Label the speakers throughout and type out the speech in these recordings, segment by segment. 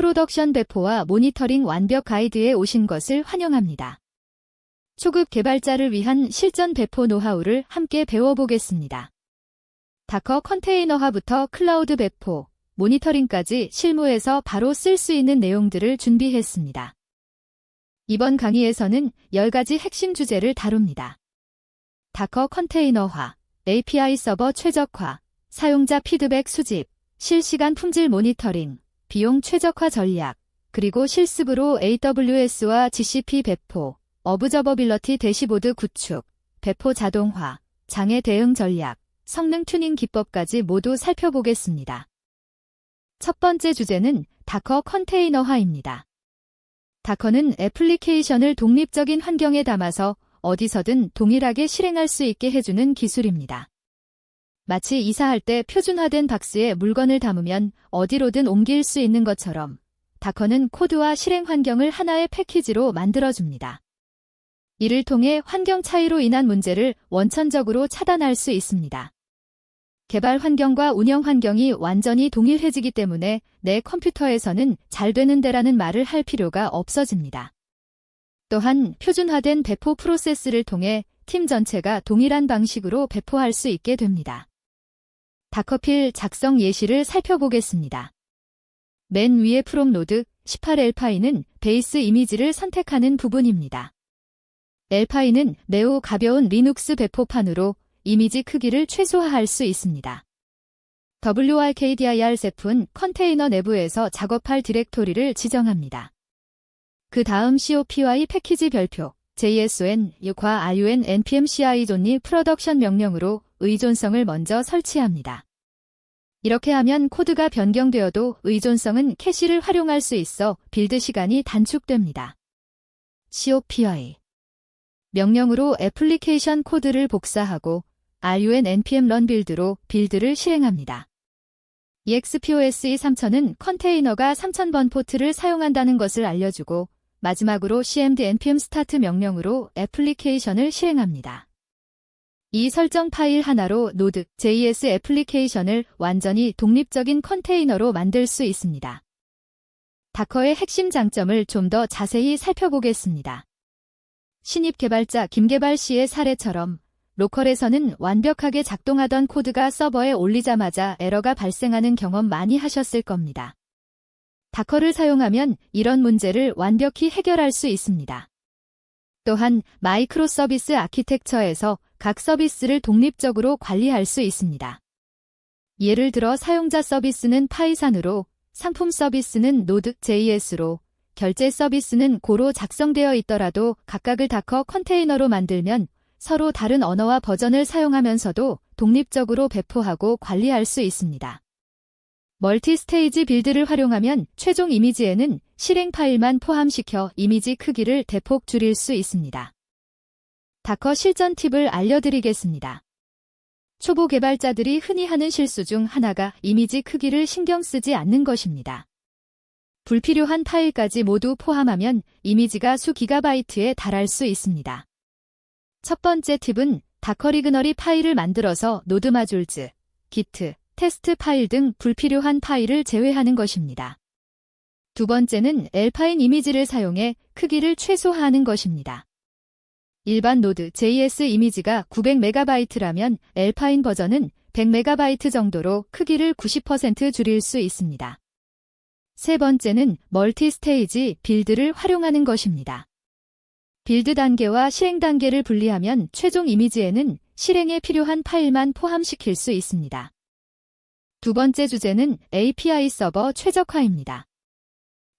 Speaker 1: 프로덕션 배포와 모니터링 완벽 가이드에 오신 것을 환영합니다. 초급 개발자를 위한 실전 배포 노하우를 함께 배워보겠습니다. 다커 컨테이너화부터 클라우드 배포, 모니터링까지 실무에서 바로 쓸 수 있는 내용들을 준비했습니다. 이번 강의에서는 10가지 핵심 주제를 다룹니다. 다커 컨테이너화, API 서버 최적화, 사용자 피드백 수집, 실시간 품질 모니터링, 비용 최적화 전략, 그리고 실습으로 AWS와 GCP 배포, 어브저버빌러티 대시보드 구축, 배포 자동화, 장애 대응 전략, 성능 튜닝 기법까지 모두 살펴보겠습니다. 첫 번째 주제는 다커 컨테이너화입니다. 다커는 애플리케이션을 독립적인 환경에 담아서 어디서든 동일하게 실행할 수 있게 해주는 기술입니다. 마치 이사할 때 표준화된 박스에 물건을 담으면 어디로든 옮길 수 있는 것처럼 다커는 코드와 실행 환경을 하나의 패키지로 만들어줍니다. 이를 통해 환경 차이로 인한 문제를 원천적으로 차단할 수 있습니다. 개발 환경과 운영 환경이 완전히 동일해지기 때문에 내 컴퓨터에서는 잘 되는데라는 말을 할 필요가 없어집니다. 또한 표준화된 배포 프로세스를 통해 팀 전체가 동일한 방식으로 배포할 수 있게 됩니다. 다커필 작성 예시를 살펴보겠습니다. 맨 위의 프롬 노드 18L파이는 베이스 이미지를 선택하는 부분입니다. L파이는 매우 가벼운 리눅스 배포판으로 이미지 크기를 최소화할 수 있습니다. WRKDIR-cep은 컨테이너 내부에서 작업할 디렉토리를 지정합니다. 그 다음 COPY 패키지 별표, JSON-과 RUN npm CI 존이 프로덕션 명령으로 의존성을 먼저 설치합니다. 이렇게 하면 코드가 변경되어도 의존성은 캐시를 활용할 수 있어 빌드 시간이 단축됩니다. COPY 명령으로 애플리케이션 코드를 복사하고 RUN npm run build로 빌드를 실행합니다. EXPOSE 3000은 컨테이너가 3000번 포트를 사용한다는 것을 알려주고 마지막으로 cmd npm start 명령으로 애플리케이션을 실행합니다. 이 설정 파일 하나로 노드, JS 애플리케이션을 완전히 독립적인 컨테이너로 만들 수 있습니다. 다커의 핵심 장점을 좀 더 자세히 살펴보겠습니다. 신입 개발자 김개발 씨의 사례처럼 로컬에서는 완벽하게 작동하던 코드가 서버에 올리자마자 에러가 발생하는 경험 많이 하셨을 겁니다. 다커를 사용하면 이런 문제를 완벽히 해결할 수 있습니다. 또한 마이크로 서비스 아키텍처에서 각 서비스를 독립적으로 관리할 수 있습니다. 예를 들어 사용자 서비스는 파이산으로, 상품 서비스는 Node.js로, 결제 서비스는 고로 작성되어 있더라도 각각을 다커 컨테이너로 만들면 서로 다른 언어와 버전을 사용하면서도 독립적으로 배포하고 관리할 수 있습니다. 멀티 스테이지 빌드를 활용하면 최종 이미지에는 실행 파일만 포함시켜 이미지 크기를 대폭 줄일 수 있습니다. 다커 실전 팁을 알려드리겠습니다. 초보 개발자들이 흔히 하는 실수 중 하나가 이미지 크기를 신경 쓰지 않는 것입니다. 불필요한 파일까지 모두 포함하면 이미지가 수 기가바이트에 달할 수 있습니다. 첫 번째 팁은 다커 리그너리 파일을 만들어서 노드 마줄즈, 기트, 테스트 파일 등 불필요한 파일을 제외하는 것입니다. 두 번째는 L파인 이미지를 사용해 크기를 최소화하는 것입니다. 일반 노드 JS 이미지가 900MB라면 L파인 버전은 100MB 정도로 크기를 90% 줄일 수 있습니다. 세 번째는 멀티 스테이지 빌드를 활용하는 것입니다. 빌드 단계와 실행 단계를 분리하면 최종 이미지에는 실행에 필요한 파일만 포함시킬 수 있습니다. 두 번째 주제는 API 서버 최적화입니다.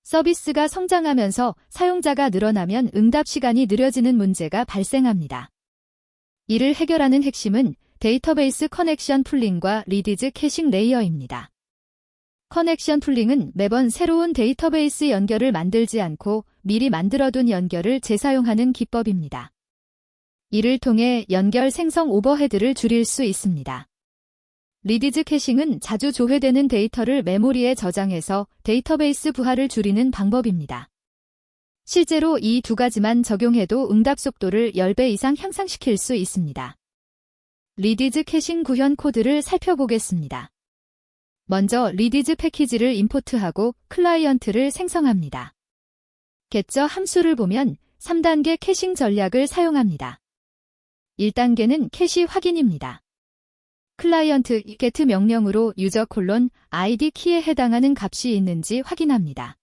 Speaker 1: 서비스가 성장하면서 사용자가 늘어나면 응답 시간이 느려지는 문제가 발생합니다. 이를 해결하는 핵심은 데이터베이스 커넥션 풀링과 리디즈 캐싱 레이어입니다. 커넥션 풀링은 매번 새로운 데이터베이스 연결을 만들지 않고 미리 만들어둔 연결을 재사용하는 기법입니다. 이를 통해 연결 생성 오버헤드를 줄일 수 있습니다. 리디즈 캐싱은 자주 조회되는 데이터를 메모리에 저장해서 데이터베이스 부하를 줄이는 방법입니다. 실제로 이 두 가지만 적용해도 응답 속도를 10배 이상 향상시킬 수 있습니다. 리디즈 캐싱 구현 코드를 살펴보겠습니다. 먼저 리디즈 패키지를 임포트하고 클라이언트를 생성합니다. get저 함수를 보면 3단계 캐싱 전략을 사용합니다. 1단계는 캐시 확인입니다. 클라이언트 get 명령으로 유저 ID 키에 해당하는 값이 있는지 확인합니다.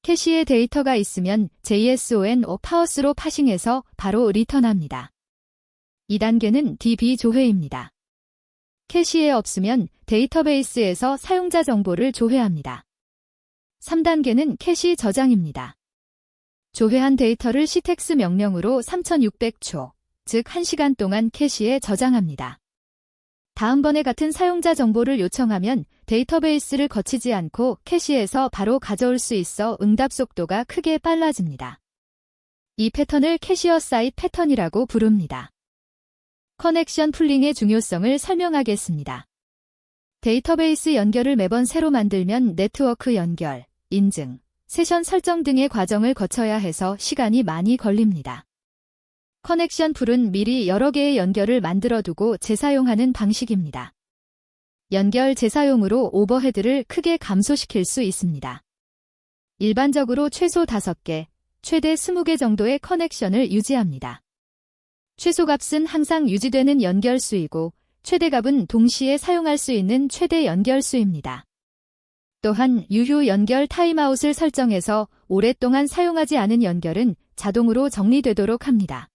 Speaker 1: 캐시에 데이터가 있으면 JSON 파워스로 파싱해서 바로 리턴합니다. 2단계는 DB 조회입니다. 캐시에 없으면 데이터베이스에서 사용자 정보를 조회합니다. 3단계는 캐시 저장입니다. 조회한 데이터를 ctex 명령으로 3600초, 즉 1시간 동안 캐시에 저장합니다. 다음번에 같은 사용자 정보를 요청하면 데이터베이스를 거치지 않고 캐시에서 바로 가져올 수 있어 응답 속도가 크게 빨라집니다. 이 패턴을 캐시어 사이드 패턴이라고 부릅니다. 커넥션 풀링의 중요성을 설명하겠습니다. 데이터베이스 연결을 매번 새로 만들면 네트워크 연결, 인증, 세션 설정 등의 과정을 거쳐야 해서 시간이 많이 걸립니다. 커넥션 풀은 미리 여러 개의 연결을 만들어두고 재사용하는 방식입니다. 연결 재사용으로 오버헤드를 크게 감소시킬 수 있습니다. 일반적으로 최소 5개, 최대 20개 정도의 커넥션을 유지합니다. 최소값은 항상 유지되는 연결수이고 최대값은 동시에 사용할 수 있는 최대 연결수입니다. 또한 유효 연결 타임아웃을 설정해서 오랫동안 사용하지 않은 연결은 자동으로 정리되도록 합니다.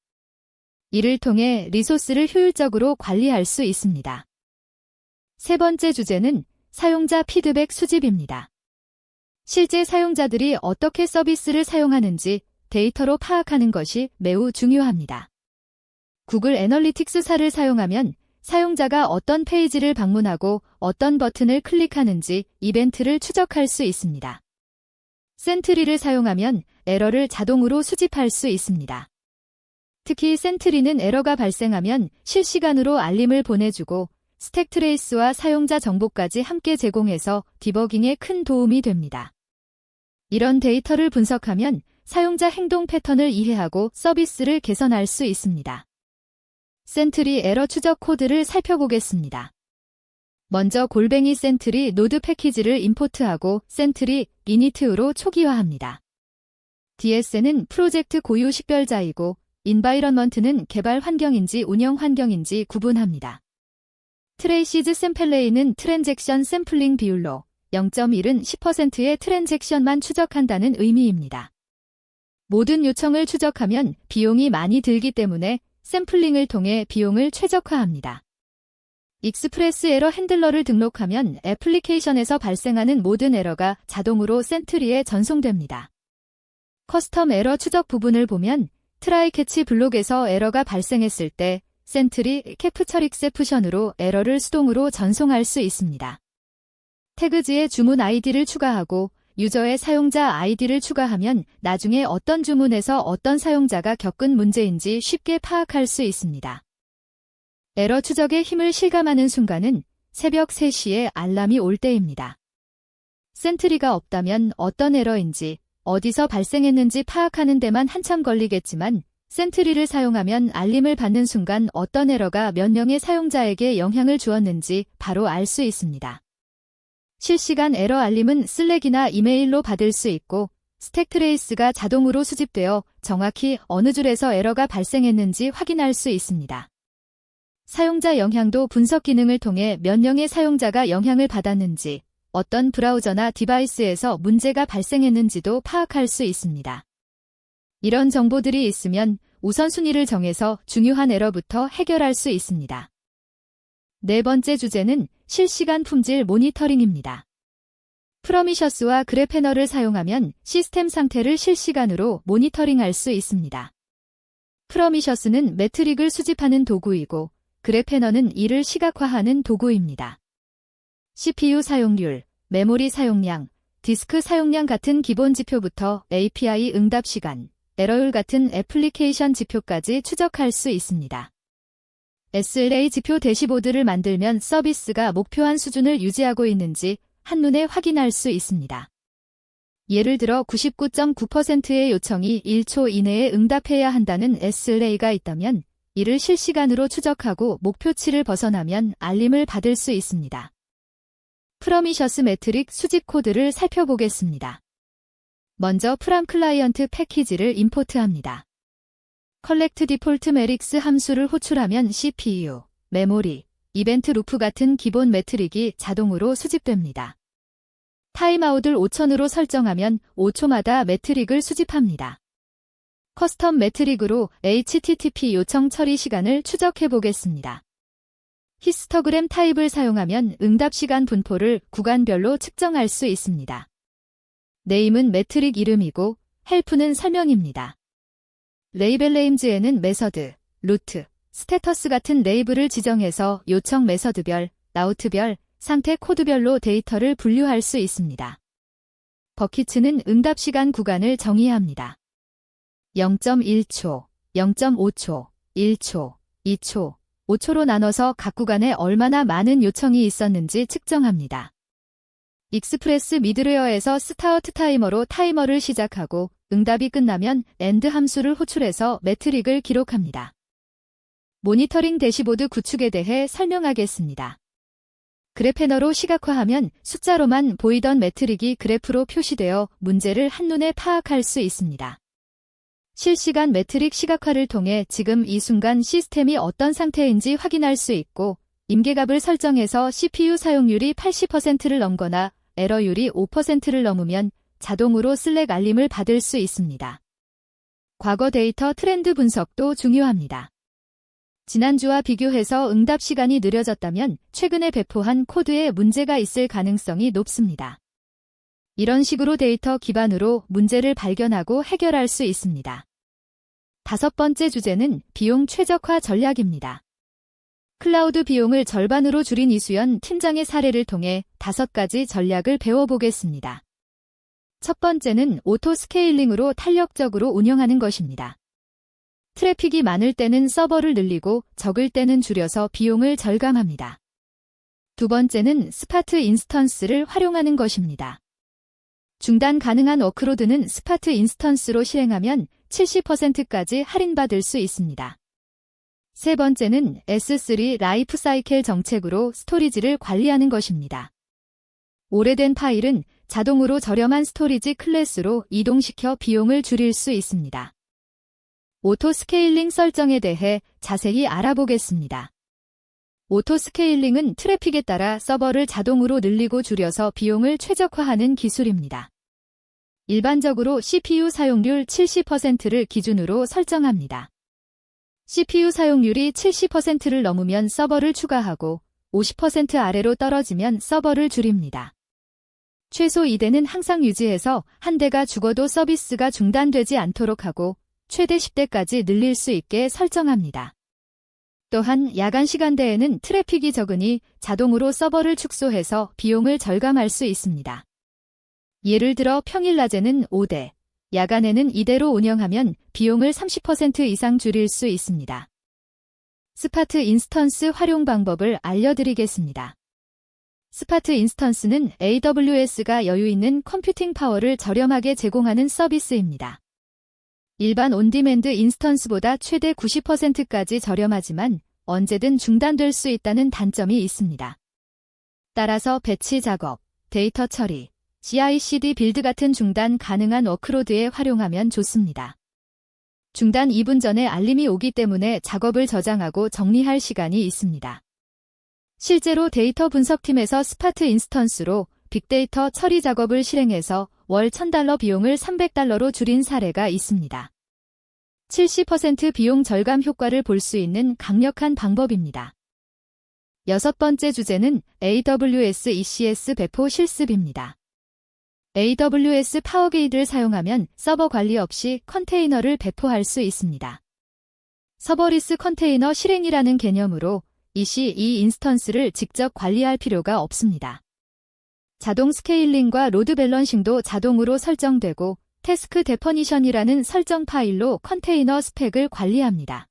Speaker 1: 이를 통해 리소스를 효율적으로 관리할 수 있습니다. 세 번째 주제는 사용자 피드백 수집입니다. 실제 사용자들이 어떻게 서비스를 사용하는지 데이터로 파악하는 것이 매우 중요합니다. 구글 애널리틱스사를 사용하면 사용자가 어떤 페이지를 방문하고 어떤 버튼을 클릭하는지 이벤트를 추적할 수 있습니다. 센트리를 사용하면 에러를 자동으로 수집할 수 있습니다. 특히 센트리는 에러가 발생하면 실시간으로 알림을 보내주고 스택 트레이스와 사용자 정보까지 함께 제공해서 디버깅에 큰 도움이 됩니다. 이런 데이터를 분석하면 사용자 행동 패턴을 이해하고 서비스를 개선할 수 있습니다. 센트리 에러 추적 코드를 살펴보겠습니다. 먼저 센트리 노드 패키지를 임포트하고 센트리 이니트로 초기화합니다. DSN은 프로젝트 고유 식별자이고 인바이런먼트는 개발 환경인지 운영 환경인지 구분합니다. 트레이시즈 샘플레이는 트랜잭션 샘플링 비율로 0.1은 10%의 트랜잭션만 추적한다는 의미입니다. 모든 요청을 추적하면 비용이 많이 들기 때문에 샘플링을 통해 비용을 최적화합니다. 익스프레스 에러 핸들러를 등록하면 애플리케이션에서 발생하는 모든 에러가 자동으로 센트리에 전송됩니다. 커스텀 에러 추적 부분을 보면 트라이 캐치 블록에서 에러가 발생했을 때 센트리 캡처 익셉션으로 에러를 수동으로 전송할 수 있습니다. 태그지에 주문 아이디를 추가하고 유저의 사용자 아이디를 추가하면 나중에 어떤 주문에서 어떤 사용자가 겪은 문제인지 쉽게 파악할 수 있습니다. 에러 추적의 힘을 실감하는 순간은 새벽 3시에 알람이 올 때입니다. 센트리가 없다면 어떤 에러인지 어디서 발생했는지 파악하는 데만 한참 걸리겠지만 센트리를 사용하면 알림을 받는 순간 어떤 에러가 몇 명의 사용자에게 영향을 주었는지 바로 알 수 있습니다. 실시간 에러 알림은 슬랙이나 이메일로 받을 수 있고 스택 트레이스가 자동으로 수집되어 정확히 어느 줄에서 에러가 발생했는지 확인할 수 있습니다. 사용자 영향도 분석 기능을 통해 몇 명의 사용자가 영향을 받았는지, 어떤 브라우저나 디바이스에서 문제가 발생했는지도 파악할 수 있습니다. 이런 정보들이 있으면 우선순위를 정해서 중요한 에러부터 해결할 수 있습니다. 네 번째 주제는 실시간 품질 모니터링입니다. 프로미셔스와 그래페너를 사용하면 시스템 상태를 실시간으로 모니터링할 수 있습니다. 프로미셔스는 매트릭을 수집하는 도구이고 그래페너는 이를 시각화하는 도구입니다. CPU 사용률, 메모리 사용량, 디스크 사용량 같은 기본 지표부터 API 응답 시간, 에러율 같은 애플리케이션 지표까지 추적할 수 있습니다. SLA 지표 대시보드를 만들면 서비스가 목표한 수준을 유지하고 있는지 한눈에 확인할 수 있습니다. 예를 들어 99.9%의 요청이 1초 이내에 응답해야 한다는 SLA가 있다면 이를 실시간으로 추적하고 목표치를 벗어나면 알림을 받을 수 있습니다. 프로미셔스 매트릭 수집 코드를 살펴보겠습니다. 먼저 프람 클라이언트 패키지를 임포트합니다. 컬렉트 디폴트 매릭스 함수를 호출하면 CPU, 메모리, 이벤트 루프 같은 기본 매트릭이 자동으로 수집됩니다. 타임아웃을 5000으로 설정하면 5초마다 매트릭을 수집합니다. 커스텀 매트릭으로 HTTP 요청 처리 시간을 추적해 보겠습니다. 히스토그램 타입을 사용하면 응답 시간 분포를 구간별로 측정할 수 있습니다. 네임은 매트릭 이름이고 헬프는 설명입니다. 레이벨 네임즈에는 메서드, 루트, 스테터스 같은 레이블을 지정해서 요청 메서드별, 라우트별, 상태 코드별로 데이터를 분류할 수 있습니다. 버킷츠는 응답 시간 구간을 정의합니다. 0.1초, 0.5초, 1초, 2초, 5초로 나눠서 각 구간에 얼마나 많은 요청이 있었는지 측정합니다. 익스프레스 미드웨어에서 스타트 타이머로 타이머를 시작하고 응답이 끝나면 엔드 함수를 호출해서 매트릭을 기록합니다. 모니터링 대시보드 구축에 대해 설명하겠습니다. 그래페너로 시각화하면 숫자로만 보이던 매트릭이 그래프로 표시되어 문제를 한눈에 파악할 수 있습니다. 실시간 매트릭 시각화를 통해 지금 이 순간 시스템이 어떤 상태인지 확인할 수 있고 임계값을 설정해서 CPU 사용률이 80%를 넘거나 에러율이 5%를 넘으면 자동으로 슬랙 알림을 받을 수 있습니다. 과거 데이터 트렌드 분석도 중요합니다. 지난주와 비교해서 응답 시간이 느려졌다면 최근에 배포한 코드에 문제가 있을 가능성이 높습니다. 이런 식으로 데이터 기반으로 문제를 발견하고 해결할 수 있습니다. 5번째 주제는 비용 최적화 전략입니다. 클라우드 비용을 절반으로 줄인 이수연 팀장의 사례를 통해 5가지 전략을 배워보겠습니다. 첫 번째는 오토 스케일링으로 탄력적으로 운영하는 것입니다. 트래픽이 많을 때는 서버를 늘리고 적을 때는 줄여서 비용을 절감합니다. 두 번째는 스파트 인스턴스를 활용하는 것입니다. 중단 가능한 워크로드는 스파트 인스턴스로 실행하면 70%까지 할인받을 수 있습니다. 세 번째는 S3 라이프 사이클 정책으로 스토리지를 관리하는 것입니다. 오래된 파일은 자동으로 저렴한 스토리지 클래스로 이동시켜 비용을 줄일 수 있습니다. 오토 스케일링 설정에 대해 자세히 알아보겠습니다. 오토 스케일링은 트래픽에 따라 서버를 자동으로 늘리고 줄여서 비용을 최적화하는 기술입니다. 일반적으로 CPU 사용률 70%를 기준으로 설정합니다. CPU 사용률이 70%를 넘으면 서버를 추가하고 50% 아래로 떨어지면 서버를 줄입니다. 최소 2대는 항상 유지해서 한 대가 죽어도 서비스가 중단되지 않도록 하고 최대 10대까지 늘릴 수 있게 설정합니다. 또한 야간 시간대에는 트래픽이 적으니 자동으로 서버를 축소해서 비용을 절감할 수 있습니다. 예를 들어 평일 낮에는 5대, 야간에는 2대로 운영하면 비용을 30% 이상 줄일 수 있습니다. 스파트 인스턴스 활용 방법을 알려드리겠습니다. 스파트 인스턴스는 AWS가 여유 있는 컴퓨팅 파워를 저렴하게 제공하는 서비스입니다. 일반 온디맨드 인스턴스보다 최대 90%까지 저렴하지만 언제든 중단될 수 있다는 단점이 있습니다. 따라서 배치 작업, 데이터 처리, CI/CD 빌드 같은 중단 가능한 워크로드에 활용하면 좋습니다. 중단 2분 전에 알림이 오기 때문에 작업을 저장하고 정리할 시간이 있습니다. 실제로 데이터 분석팀에서 스파트 인스턴스로 빅데이터 처리 작업을 실행해서 월 $1,000 비용을 $300로 줄인 사례가 있습니다. 70% 비용 절감 효과를 볼 수 있는 강력한 방법입니다. 6번째 주제는 AWS ECS 배포 실습입니다. AWS 파워게이트를 사용하면 서버 관리 없이 컨테이너를 배포할 수 있습니다. 서버리스 컨테이너 실행이라는 개념으로 EC2 인스턴스를 직접 관리할 필요가 없습니다. 자동 스케일링과 로드 밸런싱도 자동으로 설정되고 태스크 데퍼니션이라는 설정 파일로 컨테이너 스펙을 관리합니다.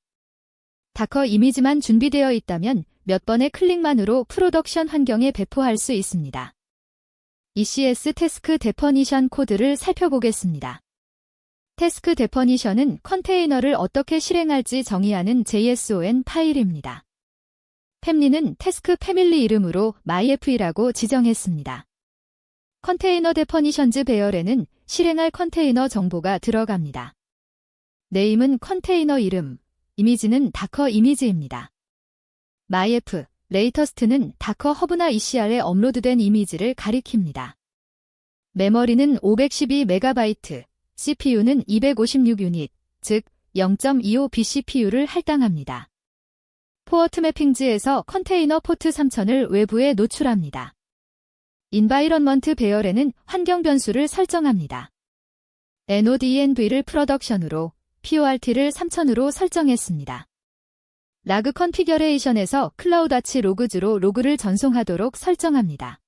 Speaker 1: 다커 이미지만 준비되어 있다면 몇 번의 클릭만으로 프로덕션 환경에 배포할 수 있습니다. ECS 태스크 데퍼니션 코드를 살펴보겠습니다. 태스크 데퍼니션은 컨테이너를 어떻게 실행할지 정의하는 JSON 파일입니다. 팹리는 태스크 패밀리 이름으로 MyFE라고 지정했습니다. 컨테이너 데퍼니션즈 배열에는 실행할 컨테이너 정보가 들어갑니다. 네임은 컨테이너 이름, 이미지는 다커 이미지입니다. myf, 레이터스트는 다커 허브나 ECR에 업로드된 이미지를 가리킵니다. 메모리는 512MB, CPU는 256유닛, 즉 0.25 vCPU를 할당합니다. 포어트 매핑즈에서 컨테이너 포트 3000을 외부에 노출합니다. 인바이런먼트 배열에는 환경 변수를 설정합니다. NODENV를 프로덕션으로, PORT를 3000으로 설정했습니다. 라그 컨피겨레이션에서 클라우드아치 로그즈로 로그를 전송하도록 설정합니다.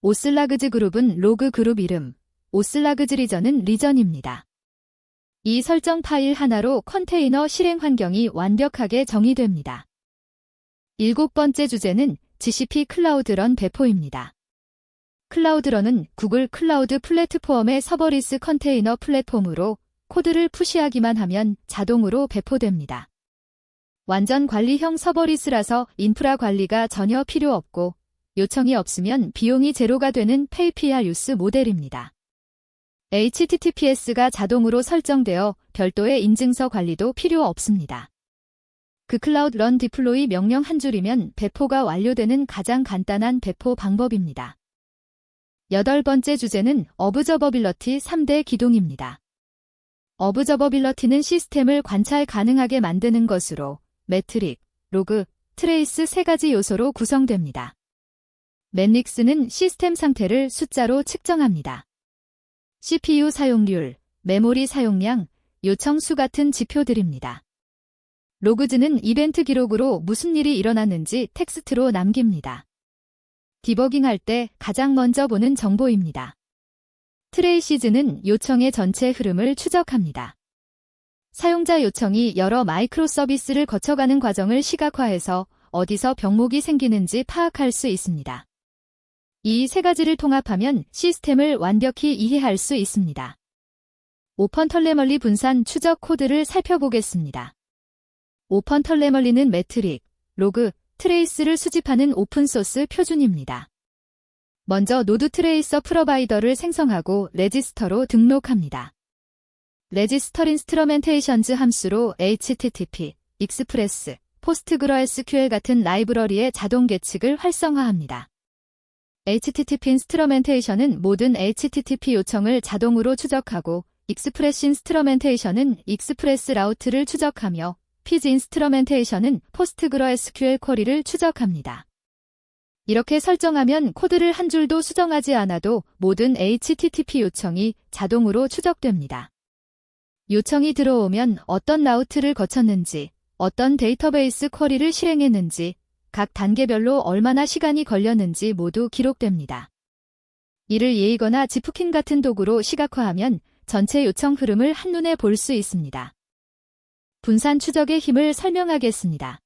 Speaker 1: 오슬라그즈 그룹은 로그 그룹 이름, 오슬라그즈 리전은 리전입니다. 이 설정 파일 하나로 컨테이너 실행 환경이 완벽하게 정의됩니다. 7번째 주제는 GCP 클라우드런 배포입니다. 클라우드런은 구글 클라우드 플랫폼의 서버리스 컨테이너 플랫폼으로 코드를 푸시하기만 하면 자동으로 배포됩니다. 완전 관리형 서버리스라서 인프라 관리가 전혀 필요 없고 요청이 없으면 비용이 제로가 되는 페이피알유스 모델입니다. HTTPS가 자동으로 설정되어 별도의 인증서 관리도 필요 없습니다. 그 클라우드 런 디플로이 명령 한 줄이면 배포가 완료되는 가장 간단한 배포 방법입니다. 8번째 주제는 어브저버빌러티 3대 기동입니다. 어브저버빌러티는 시스템을 관찰 가능하게 만드는 것으로 매트릭, 로그, 트레이스 3가지 요소로 구성됩니다. 매트릭스는 시스템 상태를 숫자로 측정합니다. CPU 사용률, 메모리 사용량, 요청 수 같은 지표들입니다. 로그즈는 이벤트 기록으로 무슨 일이 일어났는지 텍스트로 남깁니다. 디버깅할 때 가장 먼저 보는 정보입니다. 트레이시즈는 요청의 전체 흐름을 추적합니다. 사용자 요청이 여러 마이크로 서비스를 거쳐가는 과정을 시각화해서 어디서 병목이 생기는지 파악할 수 있습니다. 이 3가지를 통합하면 시스템을 완벽히 이해할 수 있습니다. 오펀털레멀리 분산 추적 코드를 살펴보겠습니다. 오펀털레멀리는 매트릭, 로그, 트레이스를 수집하는 오픈소스 표준입니다. 먼저 노드 트레이서 프로바이더를 생성하고 레지스터로 등록합니다. 레지스터 인스트루멘테이션즈 함수로 HTTP, 익스프레스, 포스트그로에스QL 같은 라이브러리의 자동 계측을 활성화합니다. HTTP 인스트루멘테이션은 모든 HTTP 요청을 자동으로 추적하고 익스프레스 인스트루멘테이션은 익스프레스 라우트를 추적하며 피즈 인스트루멘테이션은 포스트그로에스QL 쿼리를 추적합니다. 이렇게 설정하면 코드를 한 줄도 수정하지 않아도 모든 HTTP 요청이 자동으로 추적됩니다. 요청이 들어오면 어떤 라우트를 거쳤는지, 어떤 데이터베이스 쿼리를 실행했는지, 각 단계별로 얼마나 시간이 걸렸는지 모두 기록됩니다. 이를 예이거나 지프킨 같은 도구로 시각화하면 전체 요청 흐름을 한눈에 볼 수 있습니다. 분산 추적의 힘을 설명하겠습니다.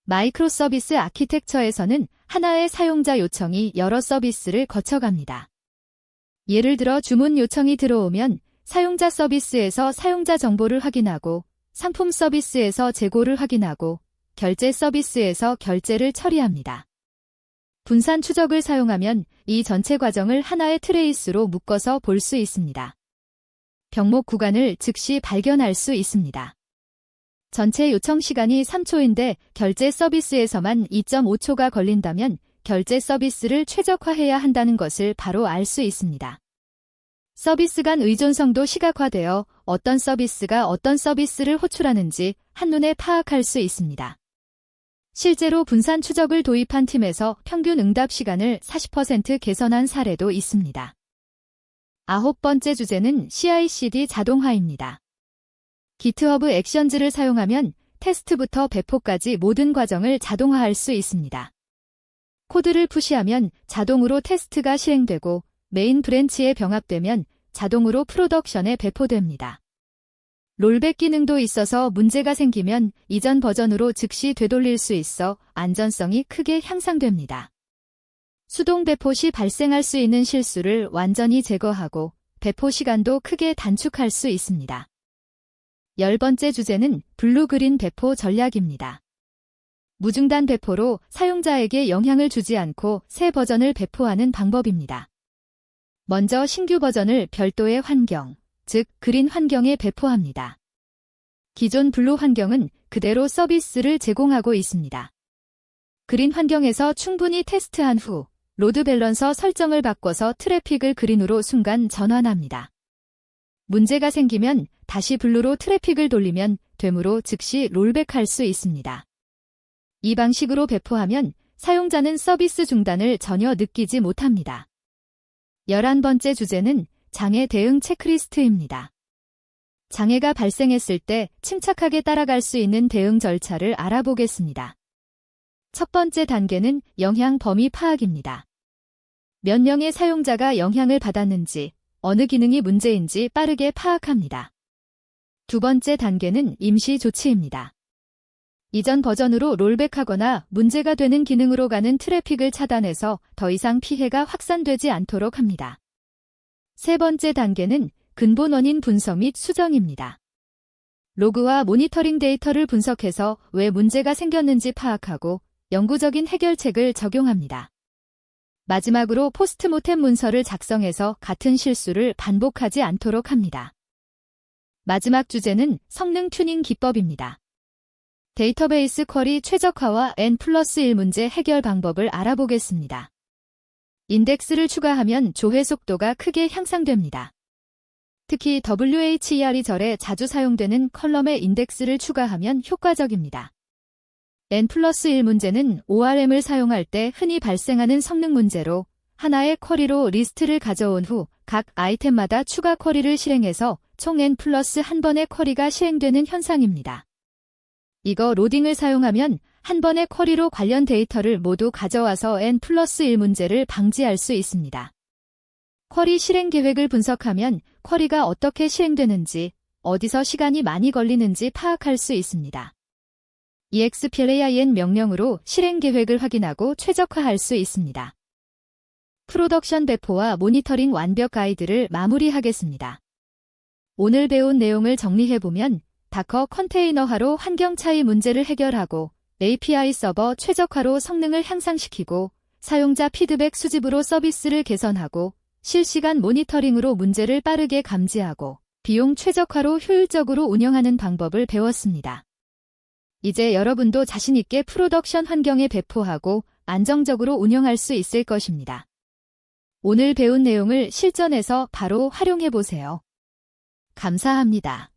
Speaker 1: 마이크로 서비스 아키텍처에서는 하나의 사용자 요청이 여러 서비스를 거쳐갑니다. 예를 들어 주문 요청이 들어오면 사용자 서비스에서 사용자 정보를 확인하고 상품 서비스에서 재고를 확인하고 결제 서비스에서 결제를 처리합니다. 분산 추적을 사용하면 이 전체 과정을 하나의 트레이스로 묶어서 볼 수 있습니다. 병목 구간을 즉시 발견할 수 있습니다. 전체 요청 시간이 3초인데 결제 서비스에서만 2.5초가 걸린다면 결제 서비스를 최적화해야 한다는 것을 바로 알 수 있습니다. 서비스 간 의존성도 시각화되어 어떤 서비스가 어떤 서비스를 호출하는지 한눈에 파악할 수 있습니다. 실제로 분산 추적을 도입한 팀에서 평균 응답 시간을 40% 개선한 사례도 있습니다. 9번째 주제는 CI/CD 자동화입니다. GitHub 액션즈를 사용하면 테스트부터 배포까지 모든 과정을 자동화할 수 있습니다. 코드를 푸시하면 자동으로 테스트가 실행되고 메인 브랜치에 병합되면 자동으로 프로덕션에 배포됩니다. 롤백 기능도 있어서 문제가 생기면 이전 버전으로 즉시 되돌릴 수 있어 안전성이 크게 향상됩니다. 수동 배포 시 발생할 수 있는 실수를 완전히 제거하고 배포 시간도 크게 단축할 수 있습니다. 10번째 주제는 블루 그린 배포 전략입니다. 무중단 배포로 사용자에게 영향을 주지 않고 새 버전을 배포하는 방법입니다. 먼저 신규 버전을 별도의 환경, 즉 그린 환경에 배포합니다. 기존 블루 환경은 그대로 서비스를 제공하고 있습니다. 그린 환경에서 충분히 테스트한 후 로드 밸런서 설정을 바꿔서 트래픽을 그린으로 순간 전환합니다. 문제가 생기면 다시 블루로 트래픽을 돌리면 되므로 즉시 롤백할 수 있습니다. 이 방식으로 배포하면 사용자는 서비스 중단을 전혀 느끼지 못합니다. 11번째 주제는 장애 대응 체크리스트입니다. 장애가 발생했을 때 침착하게 따라갈 수 있는 대응 절차를 알아보겠습니다. 첫 번째 단계는 영향 범위 파악입니다. 몇 명의 사용자가 영향을 받았는지, 어느 기능이 문제인지 빠르게 파악합니다. 두 번째 단계는 임시 조치입니다. 이전 버전으로 롤백하거나 문제가 되는 기능으로 가는 트래픽을 차단해서 더 이상 피해가 확산되지 않도록 합니다. 세 번째 단계는 근본 원인 분석 및 수정입니다. 로그와 모니터링 데이터를 분석해서 왜 문제가 생겼는지 파악하고 영구적인 해결책을 적용합니다. 마지막으로 포스트모템 문서를 작성해서 같은 실수를 반복하지 않도록 합니다. 마지막 주제는 성능 튜닝 기법입니다. 데이터베이스 쿼리 최적화와 N+1 문제 해결 방법을 알아보겠습니다. 인덱스를 추가하면 조회 속도가 크게 향상됩니다. 특히 WHER이 절에 자주 사용되는 컬럼의 인덱스를 추가하면 효과적입니다. N+1 문제는 ORM을 사용할 때 흔히 발생하는 성능 문제로 하나의 쿼리로 리스트를 가져온 후 각 아이템마다 추가 쿼리를 실행해서 총 N+1번의 쿼리가 실행되는 현상입니다. 이거 로딩을 사용하면 한 번의 쿼리로 관련 데이터를 모두 가져와서 N+1 문제를 방지할 수 있습니다. 쿼리 실행 계획을 분석하면 쿼리가 어떻게 실행되는지, 어디서 시간이 많이 걸리는지 파악할 수 있습니다. EXPLAIN 명령으로 실행 계획을 확인하고 최적화할 수 있습니다. 프로덕션 배포와 모니터링 완벽 가이드를 마무리하겠습니다. 오늘 배운 내용을 정리해보면 다커 컨테이너화로 환경 차이 문제를 해결하고 API 서버 최적화로 성능을 향상시키고 사용자 피드백 수집으로 서비스를 개선하고 실시간 모니터링으로 문제를 빠르게 감지하고 비용 최적화로 효율적으로 운영하는 방법을 배웠습니다. 이제 여러분도 자신있게 프로덕션 환경에 배포하고 안정적으로 운영할 수 있을 것입니다. 오늘 배운 내용을 실전에서 바로 활용해보세요. 감사합니다.